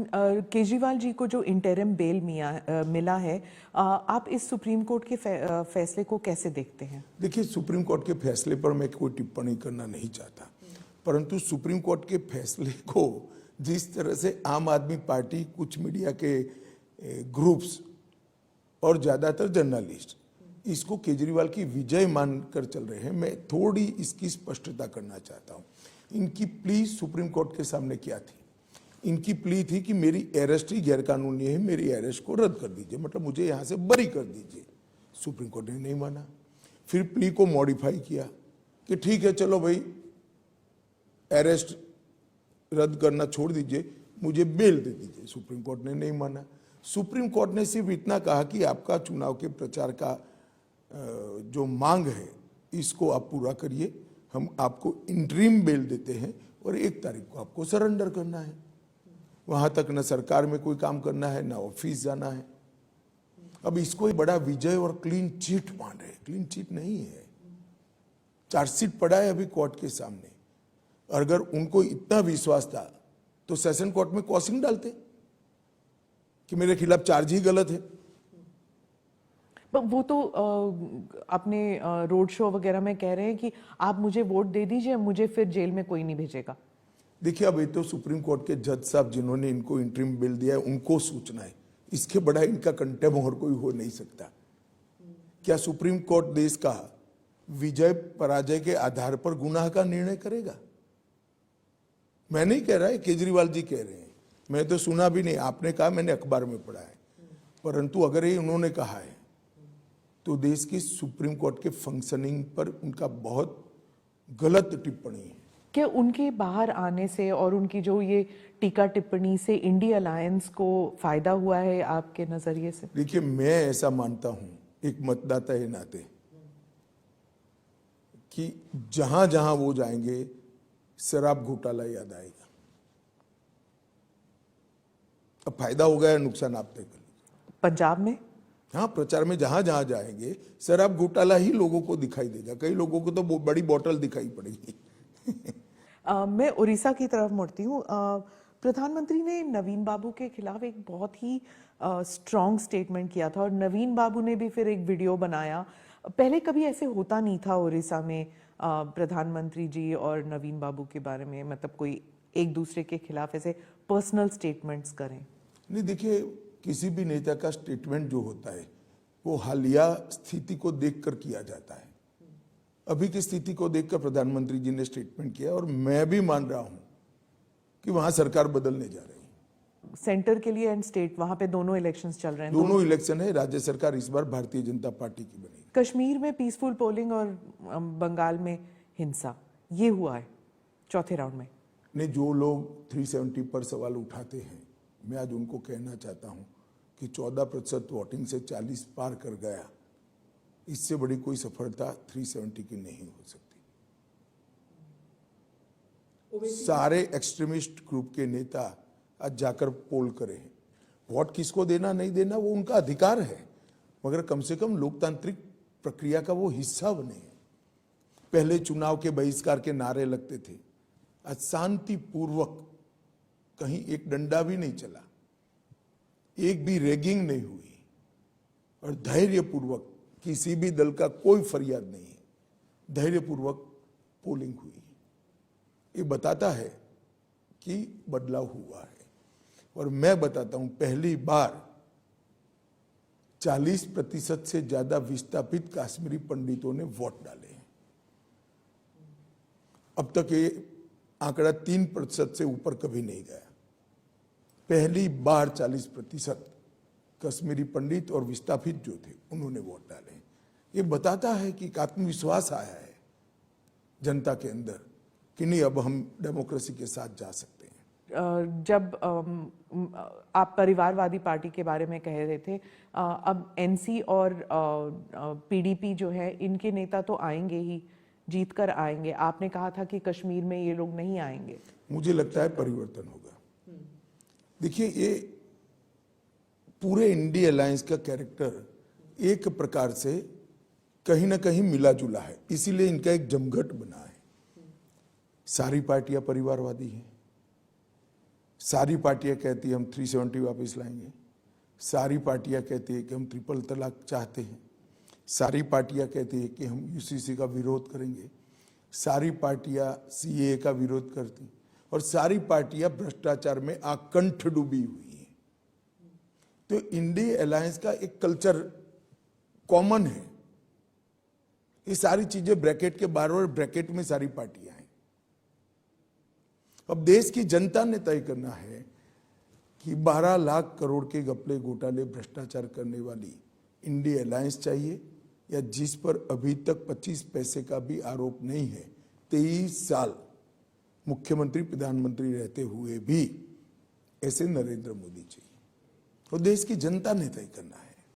केजरीवाल जी को जो interim bell मिला है, आप इस सुप्रीम कोर्ट के फैसले को कैसे देखते हैं? देखिए, सुप्रीम कोर्ट के फैसले पर मैं कोई टिप्पणी करना नहीं चाहता, परंतु सुप्रीम कोर्ट के फैसले को जिस तरह से आम आदमी पार्टी, कुछ मीडिया के ग्रुप्स और ज़्यादातर जर्नलिस्ट इसको केजरीवाल की विजय मानकर चल रहे हैं, मैं थोड़ी इसकी स्पष्टता करना चाहता हूँ। इनकी प्ली सुप्रीम कोर्ट के सामने क्या थी? इनकी प्ली थी कि मेरी अरेस्ट ही गैरकानूनी है, मेरी अरेस्ट को रद्द कर दीजिए, मतलब मुझे यहाँ से बरी कर दीजिए। सुप्रीम कोर्ट ने नहीं माना। फिर प्ली को मॉडिफाई किया कि ठीक है, चलो भाई अरेस्ट रद्द करना छोड़ दीजिए, मुझे बेल दे दीजिए। सुप्रीम कोर्ट ने नहीं माना। सुप्रीम कोर्ट ने सिर्फ इतना कहा कि आपका चुनाव के प्रचार का जो मांग है इसको आप पूरा करिए, हम आपको इंटरिम बेल देते हैं और 1 तारीख को आपको सरेंडर करना है। वहां तक न सरकार में कोई काम करना है, न ऑफिस जाना है। अब इसको बड़ा विजय और क्लीन चिट मान रहे। क्लीन चिट नहीं है, चार्जशीट पड़ा है अभी कोर्ट के सामने। अगर उनको इतना विश्वास था तो सेशन कोर्ट में कॉसिंग डालते कि मेरे खिलाफ चार्ज ही गलत है। वो तो अपने रोड शो वगैरह में कह रहे हैं कि आप मुझे वोट दे दीजिए, मुझे फिर जेल में कोई नहीं भेजेगा। देखिए, अब ये तो सुप्रीम कोर्ट के जज साहब जिन्होंने इनको इंटरिम बिल दिया है उनको सूचना है। इसके बड़ा इनका कंटेम और कोई हो नहीं सकता। क्या सुप्रीम कोर्ट देश का विजय पराजय के आधार पर गुनाह का निर्णय करेगा? मैं नहीं कह रहा है, केजरीवाल जी कह रहे हैं, मैं तो सुना भी नहीं। आपने कहा, मैंने अखबार में पढ़ा है। परंतु अगर ये उन्होंने कहा है तो देश की सुप्रीम कोर्ट के फंक्शनिंग पर उनका बहुत गलत टिप्पणी है। क्या उनके बाहर आने से और उनकी जो ये टीका टिप्पणी से इंडिया अलायंस को फायदा हुआ है आपके नजरिए से? देखिए, मैं ऐसा मानता हूं एक मतदाता के नाते कि जहां जहां वो जाएंगे शराब घोटाला याद आएगा। अब फायदा होगा या नुकसान आप तय कर लीजिए। पंजाब में, हाँ, प्रचार में जहां जहां जाएंगे शराब घोटाला ही लोगों को दिखाई देगा। कई लोगों को तो बड़ी बोतल दिखाई पड़ेगी। मैं उड़ीसा की तरफ मुड़ती हूँ। प्रधानमंत्री ने नवीन बाबू के खिलाफ एक बहुत ही स्ट्रॉन्ग स्टेटमेंट किया था और नवीन बाबू ने भी फिर एक वीडियो बनाया। पहले कभी ऐसे होता नहीं था उड़ीसा में, प्रधानमंत्री जी और नवीन बाबू के बारे में, मतलब कोई एक दूसरे के खिलाफ ऐसे पर्सनल स्टेटमेंट्स करें। नहीं, देखिए, किसी भी नेता का स्टेटमेंट जो होता है वो हालिया स्थिति को देखकर किया जाता है। अभी की स्थिति को देखकर प्रधानमंत्री जी ने स्टेटमेंट किया और मैं भी मान रहा हूं कि वहां सरकार बदलने जा रही है। सेंटर के लिए एंड स्टेट, वहां पे दोनों इलेक्शंस चल रहे हैं। दोनों इलेक्शन है। राज्य सरकार इस बार भारतीय जनता पार्टी की बनेगी। कश्मीर में पीसफुल पोलिंग और बंगाल में हिंसा, ये हुआ है चौथे राउंड में। नहीं, जो लोग 370 पर सवाल उठाते हैं, मैं आज उनको कहना चाहता हूं कि 14% वोटिंग से 40 पार कर गया। इससे बड़ी कोई सफलता 370 की नहीं हो सकती। सारे एक्सट्रीमिस्ट ग्रुप के नेता आज जाकर पोल करें। वोट किसको देना नहीं देना वो उनका अधिकार है, मगर कम से कम लोकतांत्रिक प्रक्रिया का वो हिस्सा बने। पहले चुनाव के बहिष्कार के नारे लगते थे, आज शांतिपूर्वक कहीं एक डंडा भी नहीं चला, एक भी रैगिंग नहीं हुई और धैर्यपूर्वक किसी भी दल का कोई फरियाद नहीं है, धैर्यपूर्वक पोलिंग हुई। ये बताता है कि बदलाव हुआ है। और मैं बताता हूं, पहली बार 40% से ज्यादा विस्थापित कश्मीरी पंडितों ने वोट डाले हैं। अब तक ये आंकड़ा 3% से ऊपर कभी नहीं गया। पहली बार 40% कश्मीरी पंडित और विस्थापित जो थे उन्होंने वोट डाले। ये बताता है कि एक आत्मविश्वास आया है जनता के अंदर कि नहीं, अब हम डेमोक्रेसी के साथ जा सकते हैं। जब आप परिवारवादी पार्टी के बारे में कह रहे थे, अब एनसी और पीडीपी जो है, इनके नेता तो आएंगे ही, जीत कर आएंगे। आपने कहा था कि कश्मीर में ये लोग नहीं आएंगे। मुझे लगता है परिवर्तन होगा। देखिए, ये पूरे इंडिया अलायंस का कैरेक्टर एक प्रकार से कहीं ना कहीं मिला जुला है, इसीलिए इनका एक जमघट बना है। सारी पार्टियां परिवारवादी हैं, सारी पार्टियां कहती है हम 370 वापस लाएंगे, सारी पार्टियां कहती है कि हम ट्रिपल तलाक चाहते हैं, सारी पार्टियां कहती है कि हम यूसीसी का विरोध करेंगे, सारी पार्टियां सीएए का विरोध करती और सारी पार्टियां भ्रष्टाचार में आकंठ डूबी हुई हैं। तो इंडिया अलायंस का एक कल्चर कॉमन है। ये सारी चीजें ब्रैकेट के बाहर और ब्रैकेट में सारी पार्टियां हैं। अब देश की जनता ने तय करना है कि 12 लाख करोड़ के घपले घोटाले भ्रष्टाचार करने वाली इंडिया अलायंस चाहिए या जिस पर अभी तक 25 पैसे का भी आरोप नहीं है, 23 साल मुख्यमंत्री प्रधानमंत्री रहते हुए भी ऐसे नरेंद्र मोदी चाहिए। तो देश की जनता ने तय करना है।